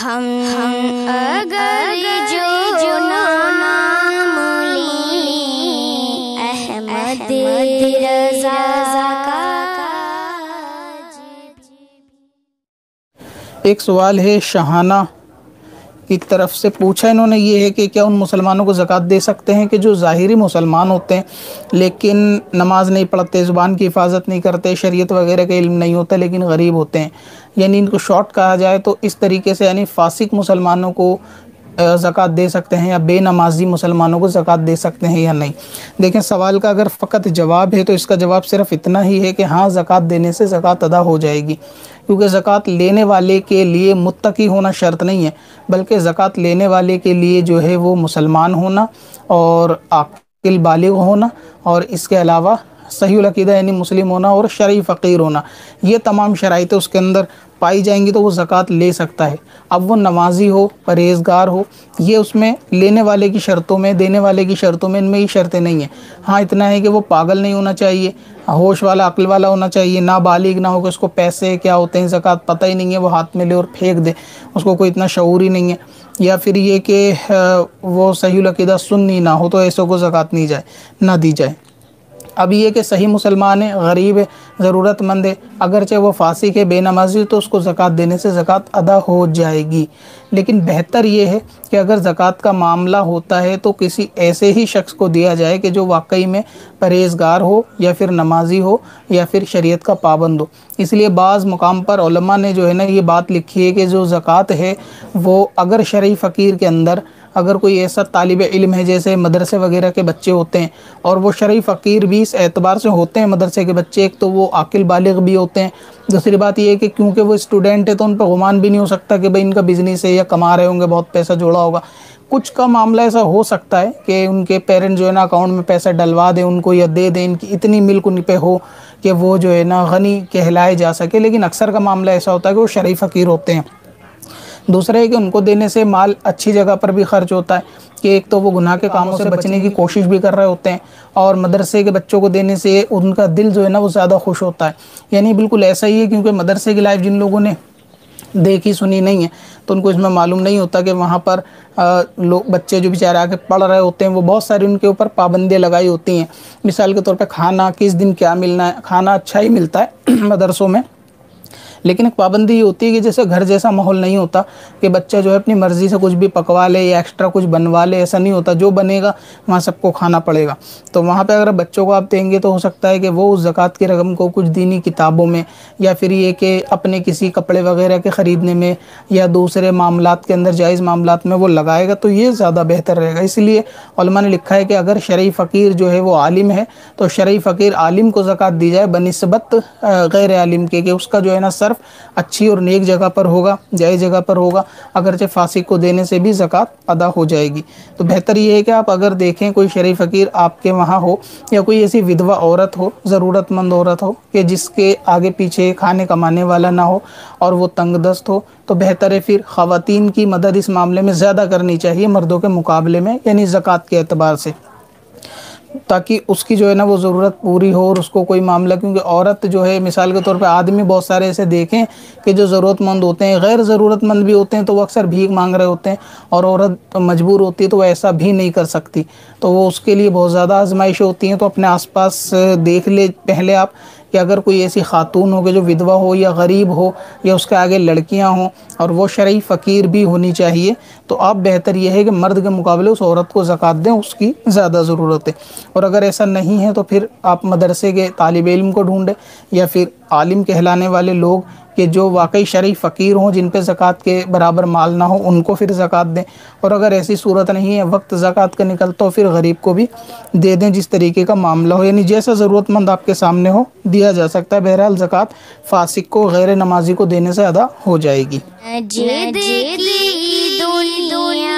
ہم اگر جو نام لیں احمد رضا کا۔ ایک سوال ہے شہانہ کی طرف سے پوچھا انہوں نے، یہ ہے کہ کیا ان مسلمانوں کو زکوٰۃ دے سکتے ہیں کہ جو ظاہری مسلمان ہوتے ہیں لیکن نماز نہیں پڑھتے، زبان کی حفاظت نہیں کرتے، شریعت وغیرہ کا علم نہیں ہوتا لیکن غریب ہوتے ہیں، یعنی ان کو شارٹ کہا جائے تو اس طریقے سے، یعنی فاسق مسلمانوں کو زکوٰۃ دے سکتے ہیں یا بے نمازی مسلمانوں کو زکوٰۃ دے سکتے ہیں یا نہیں؟ دیکھیں، سوال کا اگر فقط جواب ہے تو اس کا جواب صرف اتنا ہی ہے کہ ہاں، زکوٰۃ دینے سے زکوٰۃ ادا ہو جائے گی، کیونکہ زکوٰۃ لینے والے کے لیے متقی ہونا شرط نہیں ہے، بلکہ زکوٰۃ لینے والے کے لیے جو ہے وہ مسلمان ہونا اور عاقل بالغ ہونا، اور اس کے علاوہ صحیح العقیدہ یعنی مسلم ہونا اور شرعی فقیر ہونا، یہ تمام شرائطیں اس کے اندر پائی جائیں گی تو وہ زکوٰۃ لے سکتا ہے۔ اب وہ نمازی ہو، پرہیزگار ہو، یہ اس میں لینے والے کی شرطوں میں، دینے والے کی شرطوں میں، ان میں یہ شرطیں نہیں ہیں۔ ہاں اتنا ہے کہ وہ پاگل نہیں ہونا چاہیے، ہوش والا، عقل والا ہونا چاہیے، نابالغ نہ ہو کہ اس کو پیسے کیا ہوتے ہیں، زکوٰۃ پتہ ہی نہیں ہے، وہ ہاتھ میں لے اور پھینک دے، اس کو کوئی اتنا شعور ہی نہیں ہے، یا پھر یہ کہ وہ صحیح العقیدہ سنی نہ ہو، تو ایسوں کو زکوٰۃ نہ دی جائے۔ اب یہ کہ صحیح مسلمان ہے، غریب ہے، ضرورت مند ہے، اگرچہ وہ فاسق ہے، بے نمازی، تو اس کو زکوٰۃ دینے سے زکوٰۃ ادا ہو جائے گی۔ لیکن بہتر یہ ہے کہ اگر زکوٰۃ کا معاملہ ہوتا ہے تو کسی ایسے ہی شخص کو دیا جائے کہ جو واقعی میں پرہیزگار ہو، یا پھر نمازی ہو، یا پھر شریعت کا پابند ہو۔ اس لیے بعض مقام پر علماء نے جو ہے نا یہ بات لکھی ہے کہ جو زکوٰۃ ہے وہ اگر شرعی فقیر کے اندر اگر کوئی ایسا طالب علم ہے، جیسے مدرسے وغیرہ کے بچے ہوتے ہیں، اور وہ شرعی فقیر بھی اس اعتبار سے ہوتے ہیں مدرسے کے بچے، ایک تو وہ عاقل بالغ بھی ہوتے ہیں، دوسری بات یہ ہے کہ کیونکہ وہ اسٹوڈنٹ ہے تو ان پہ گمان بھی نہیں ہو سکتا کہ بھئی ان کا بزنس ہے یا کما رہے ہوں گے، بہت پیسہ جوڑا ہوگا۔ کچھ کا معاملہ ایسا ہو سکتا ہے کہ ان کے پیرنٹ جو ہے نا اکاؤنٹ میں پیسہ ڈلوا دیں ان کو یا دے دیں، ان کی اتنی ملک ان پہ ہو کہ وہ جو ہے نا غنی کہلائے جا سکے، لیکن اکثر کا معاملہ ایسا ہوتا ہے کہ وہ شرعی فقیر ہوتے ہیں۔ دوسرا ہے کہ ان کو دینے سے مال اچھی جگہ پر بھی خرچ ہوتا ہے، کہ ایک تو وہ گناہ کے کاموں سے بچنے کی کوشش بھی کر رہے ہوتے ہیں، اور مدرسے کے بچوں کو دینے سے ان کا دل جو ہے نا وہ زیادہ خوش ہوتا ہے۔ یعنی بالکل ایسا ہی ہے، کیونکہ مدرسے کی لائف جن لوگوں نے دیکھی سنی نہیں ہے تو ان کو اس میں معلوم نہیں ہوتا کہ وہاں پر لوگ بچے جو بیچارے آ کے پڑھ رہے ہوتے ہیں وہ بہت ساری ان کے اوپر پابندیاں لگائی ہوتی ہیں۔ مثال کے طور پہ کھانا کس دن کیا ملنا ہے، کھانا اچھا ہی ملتا ہے مدرسوں میں، لیکن ایک پابندی یہ ہوتی ہے کہ جیسے گھر جیسا ماحول نہیں ہوتا کہ بچہ جو ہے اپنی مرضی سے کچھ بھی پکوا لے یا ایکسٹرا کچھ بنوا لے، ایسا نہیں ہوتا، جو بنے گا وہاں سب کو کھانا پڑے گا۔ تو وہاں پہ اگر بچوں کو آپ دیں گے تو ہو سکتا ہے کہ وہ اس زکوٰۃ کی رقم کو کچھ دینی کتابوں میں، یا پھر یہ کہ اپنے کسی کپڑے وغیرہ کے خریدنے میں، یا دوسرے معاملات کے اندر، جائز معاملات میں وہ لگائے گا، تو یہ زیادہ بہتر رہے گا۔ اس لیے علماء نے لکھا ہے کہ اگر شرعی فقیر جو ہے وہ عالم ہے تو شرعی فقیر عالم کو زکوٰۃ دی جائے بنسبت غیر عالم کے، کہ اس کا جو ہے نا صرف اچھی اور نیک جگہ پر ہوگا، جائز جگہ پر ہوگا، اگرچہ فاسق کو دینے سے بھی زکوٰۃ ادا ہو جائے گی۔ تو بہتر یہ ہے کہ آپ اگر دیکھیں کوئی شرعی فقیر آپ کے وہاں ہو، یا کوئی ایسی ودوا عورت ہو، ضرورت مند عورت ہو کہ جس کے آگے پیچھے کھانے کمانے والا نہ ہو اور وہ تنگ دست ہو، تو بہتر ہے پھر خواتین کی مدد اس معاملے میں زیادہ کرنی چاہیے مردوں کے مقابلے میں، یعنی زکوٰۃ کے اعتبار سے، تاکہ اس کی جو ہے نا وہ ضرورت پوری ہو اور اس کو کوئی معاملہ، کیونکہ عورت جو ہے مثال کے طور پہ آدمی بہت سارے ایسے دیکھیں کہ جو ضرورت مند ہوتے ہیں، غیر ضرورت مند بھی ہوتے ہیں، تو وہ اکثر بھیک مانگ رہے ہوتے ہیں، اور عورت مجبور ہوتی ہے تو وہ ایسا بھی نہیں کر سکتی، تو وہ اس کے لیے بہت زیادہ آزمائشیں ہوتی ہیں۔ تو اپنے آس پاس دیکھ لے پہلے آپ کہ اگر کوئی ایسی خاتون ہو کہ جو ودوا ہو یا غریب ہو، یا اس کے آگے لڑکیاں ہوں اور وہ شرعی فقیر بھی ہونی چاہیے، تو آپ بہتر یہ ہے کہ مرد کے مقابلے اس عورت کو زکوٰۃ دیں، اس کی زیادہ ضرورت ہے۔ اور اگر ایسا نہیں ہے تو پھر آپ مدرسے کے طالب علم کو ڈھونڈیں، یا پھر عالم کہلانے والے لوگ کہ جو واقعی شرعی فقیر ہوں، جن پہ زکوٰۃ کے برابر مال نہ ہو، ان کو پھر زکوٰۃ دیں۔ اور اگر ایسی صورت نہیں ہے، وقت زکوٰۃ کا نکلتا ہو، پھر غریب کو بھی دے دیں، جس طریقے کا معاملہ ہو، یعنی جیسا ضرورت مند آپ کے سامنے ہو دیا جا سکتا ہے۔ بہرحال زکوٰۃ فاسق کو، غیر نمازی کو دینے سے ادا ہو جائے گی۔ دنیا